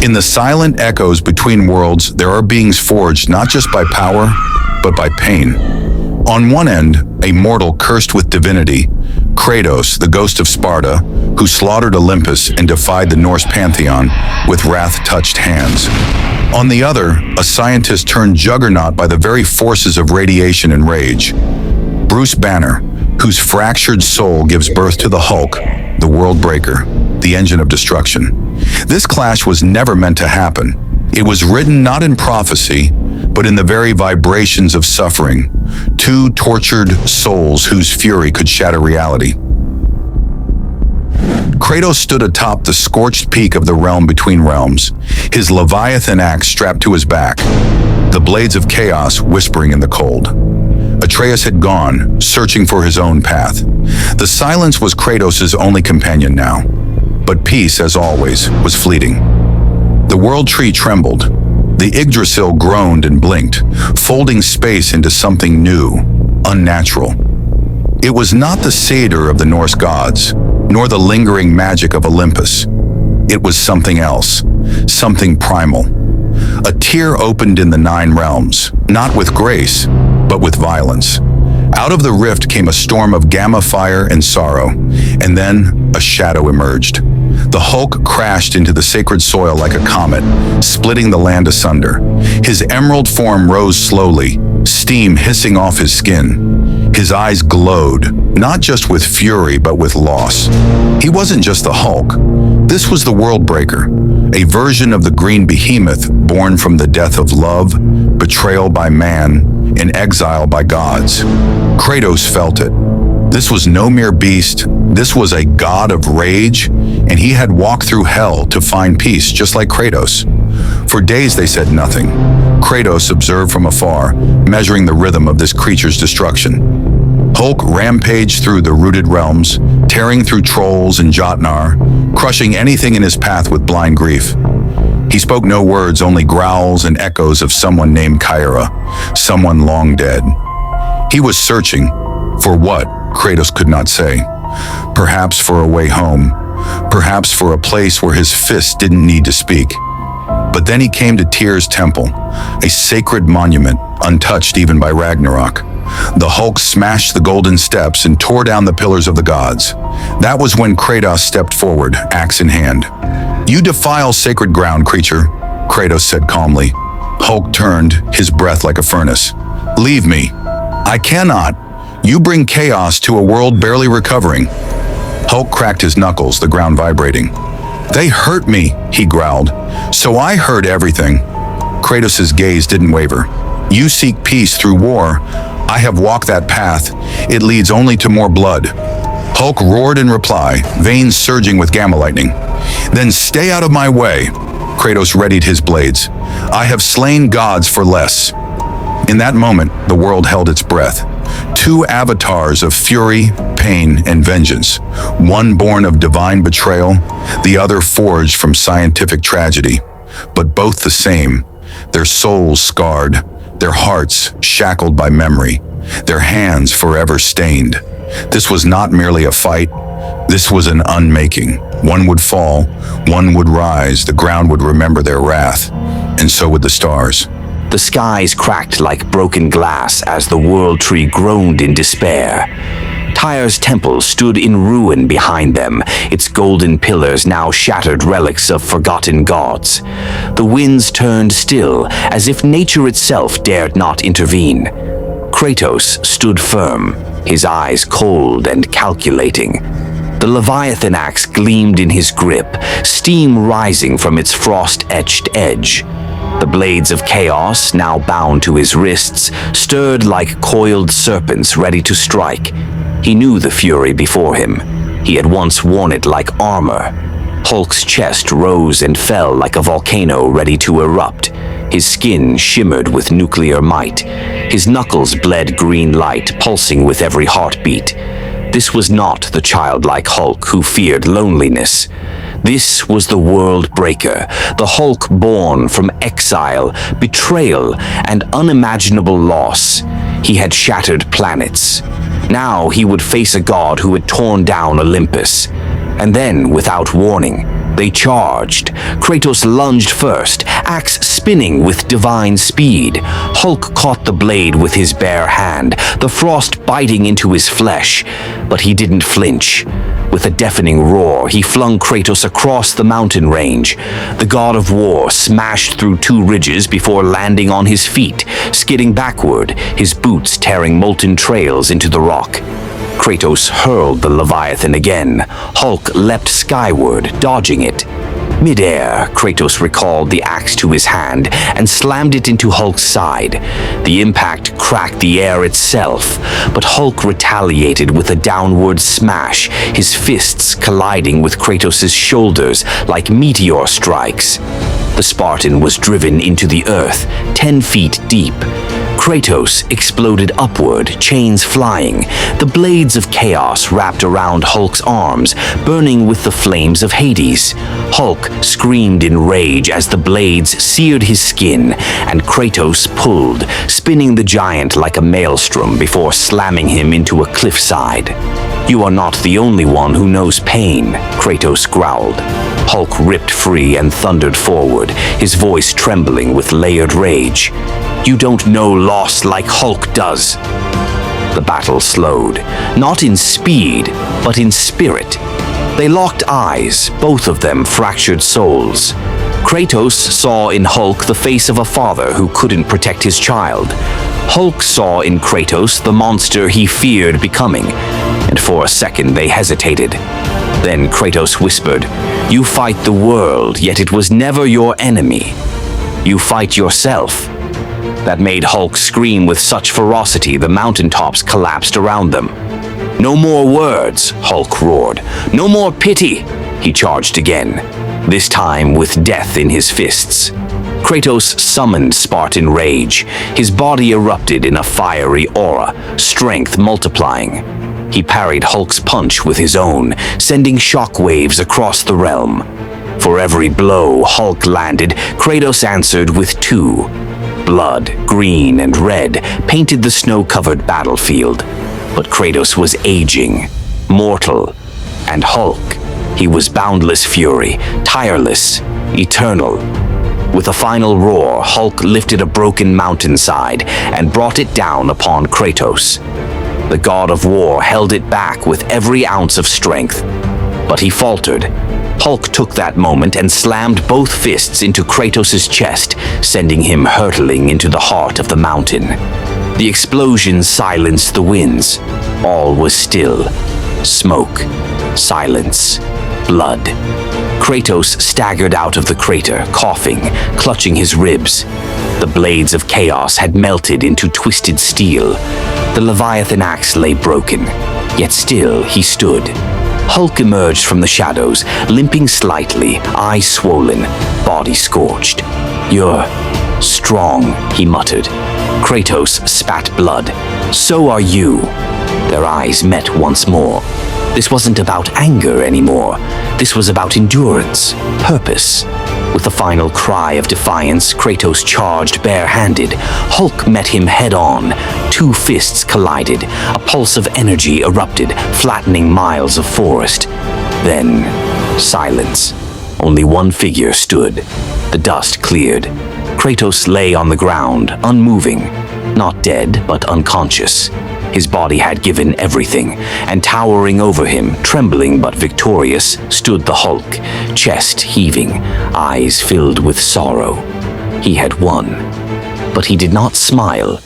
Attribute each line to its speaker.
Speaker 1: In the silent echoes between worlds, there are beings forged not just by power, but by pain. On one end, a mortal cursed with divinity, Kratos, the ghost of Sparta, who slaughtered Olympus and defied the Norse pantheon with wrath-touched hands. On the other, a scientist turned juggernaut by the very forces of radiation and rage. Bruce Banner, whose fractured soul gives birth to the Hulk, the world breaker, the engine of destruction. This clash was never meant to happen. It was written not in prophecy, but in the very vibrations of suffering, two tortured souls whose fury could shatter reality. Kratos stood atop the scorched peak of the realm between realms, his Leviathan axe strapped to his back, the blades of chaos whispering in the cold. Atreus had gone, searching for his own path. The silence was Kratos' only companion now, but peace, as always, was fleeting. The world tree trembled. The Yggdrasil groaned and blinked, folding space into something new, unnatural. It was not the satyr of the Norse gods, nor the lingering magic of Olympus. It was something else, something primal. A tear opened in the 9 realms, not with grace, but with violence. Out of the rift came a storm of gamma fire and sorrow, and then a shadow emerged. The Hulk crashed into the sacred soil like a comet, splitting the land asunder. His emerald form rose slowly, steam hissing off his skin. His eyes glowed, not just with fury, but with loss. He wasn't just the Hulk. This was the World Breaker, a version of the green behemoth born from the death of love, betrayal by man, and exile by gods. Kratos felt it. This was no mere beast. This was a god of rage, and he had walked through hell to find peace, just like Kratos. For days they said nothing. Kratos observed from afar, measuring the rhythm of this creature's destruction. Hulk rampaged through the rooted realms, tearing through trolls and Jotnar, crushing anything in his path with blind grief. He spoke no words, only growls and echoes of someone named Kyra, someone long dead. He was searching for what, Kratos could not say. Perhaps for a way home, perhaps for a place where his fists didn't need to speak. But then he came to Tyr's temple, a sacred monument, untouched even by Ragnarok. The Hulk smashed the golden steps and tore down the pillars of the gods. That was when Kratos stepped forward, axe in hand. "You defile sacred ground, creature," Kratos said calmly. Hulk turned, his breath like a furnace. "Leave me." "I cannot. You bring chaos to a world barely recovering." Hulk cracked his knuckles, the ground vibrating. "They hurt me," he growled. "So I heard everything." Kratos' gaze didn't waver. "You seek peace through war. I have walked that path. It leads only to more blood." Hulk roared in reply, veins surging with gamma lightning. "Then stay out of my way." Kratos readied his blades. "I have slain gods for less." In that moment, the world held its breath. Two avatars of fury, pain, and vengeance. One born of divine betrayal, the other forged from scientific tragedy. But both the same. Their souls scarred, their hearts shackled by memory, their hands forever stained. This was not merely a fight. This was an unmaking. One would fall, one would rise, the ground would remember their wrath, and so would the stars.
Speaker 2: The skies cracked like broken glass as the world tree groaned in despair. Tyr's temple stood in ruin behind them, its golden pillars now shattered relics of forgotten gods. The winds turned still, as if nature itself dared not intervene. Kratos stood firm, his eyes cold and calculating. The Leviathan axe gleamed in his grip, steam rising from its frost-etched edge. The blades of chaos, now bound to his wrists, stirred like coiled serpents ready to strike. He knew the fury before him. He had once worn it like armor. Hulk's chest rose and fell like a volcano ready to erupt. His skin shimmered with nuclear might. His knuckles bled green light, pulsing with every heartbeat. This was not the childlike Hulk who feared loneliness. This was the World Breaker, the Hulk born from exile, betrayal, and unimaginable loss. He had shattered planets. Now he would face a god who had torn down Olympus. And then, without warning, They charged. Kratos lunged first, axe spinning with divine speed. Hulk caught the blade with his bare hand, the frost biting into his flesh, but he didn't flinch. With a deafening roar, he flung Kratos across the mountain range. The god of war smashed through two ridges before landing on his feet, skidding backward, his boots tearing molten trails into the rock. Kratos hurled the Leviathan again. Hulk leapt skyward, dodging it. Mid-air, Kratos recalled the axe to his hand and slammed it into Hulk's side. The impact cracked the air itself, but Hulk retaliated with a downward smash, his fists colliding with Kratos' shoulders like meteor strikes. The Spartan was driven into the earth, 10 feet deep. Kratos exploded upward, chains flying. The blades of chaos wrapped around Hulk's arms, burning with the flames of Hades. Hulk screamed in rage as the blades seared his skin, and Kratos pulled, spinning the giant like a maelstrom before slamming him into a cliffside. "You are not the only one who knows pain," Kratos growled. Hulk ripped free and thundered forward, his voice trembling with layered rage. "You don't know loss like Hulk does." The battle slowed, not in speed, but in spirit. They locked eyes, both of them fractured souls. Kratos saw in Hulk the face of a father who couldn't protect his child. Hulk saw in Kratos the monster he feared becoming, and for a second they hesitated. Then Kratos whispered, "You fight the world, yet it was never your enemy. You fight yourself." That made Hulk scream with such ferocity the mountaintops collapsed around them. "No more words," Hulk roared. "No more pity." He charged again, this time with death in his fists. Kratos summoned Spartan rage. His body erupted in a fiery aura, strength multiplying. He parried Hulk's punch with his own, sending shockwaves across the realm. For every blow Hulk landed, Kratos answered with two. Blood, green and red, painted the snow-covered battlefield. But Kratos was aging, mortal, and Hulk, he was boundless fury, tireless, eternal. With a final roar, Hulk lifted a broken mountainside and brought it down upon Kratos. The god of war held it back with every ounce of strength, but he faltered. Hulk took that moment and slammed both fists into Kratos' chest, sending him hurtling into the heart of the mountain. The explosion silenced the winds. All was still. Smoke, silence, blood. Kratos staggered out of the crater, coughing, clutching his ribs. The blades of chaos had melted into twisted steel. The Leviathan axe lay broken, yet still he stood. Hulk emerged from the shadows, limping slightly, eyes swollen, body scorched. "You're strong," he muttered. Kratos spat blood. "So are you." Their eyes met once more. This wasn't about anger anymore. This was about endurance, purpose. With a final cry of defiance, Kratos charged barehanded. Hulk met him head-on. Two fists collided. A pulse of energy erupted, flattening miles of forest. Then, silence. Only one figure stood. The dust cleared. Kratos lay on the ground, unmoving. Not dead, but unconscious. His body had given everything, and towering over him, trembling but victorious, stood the Hulk, chest heaving, eyes filled with sorrow. He had won. But he did not smile.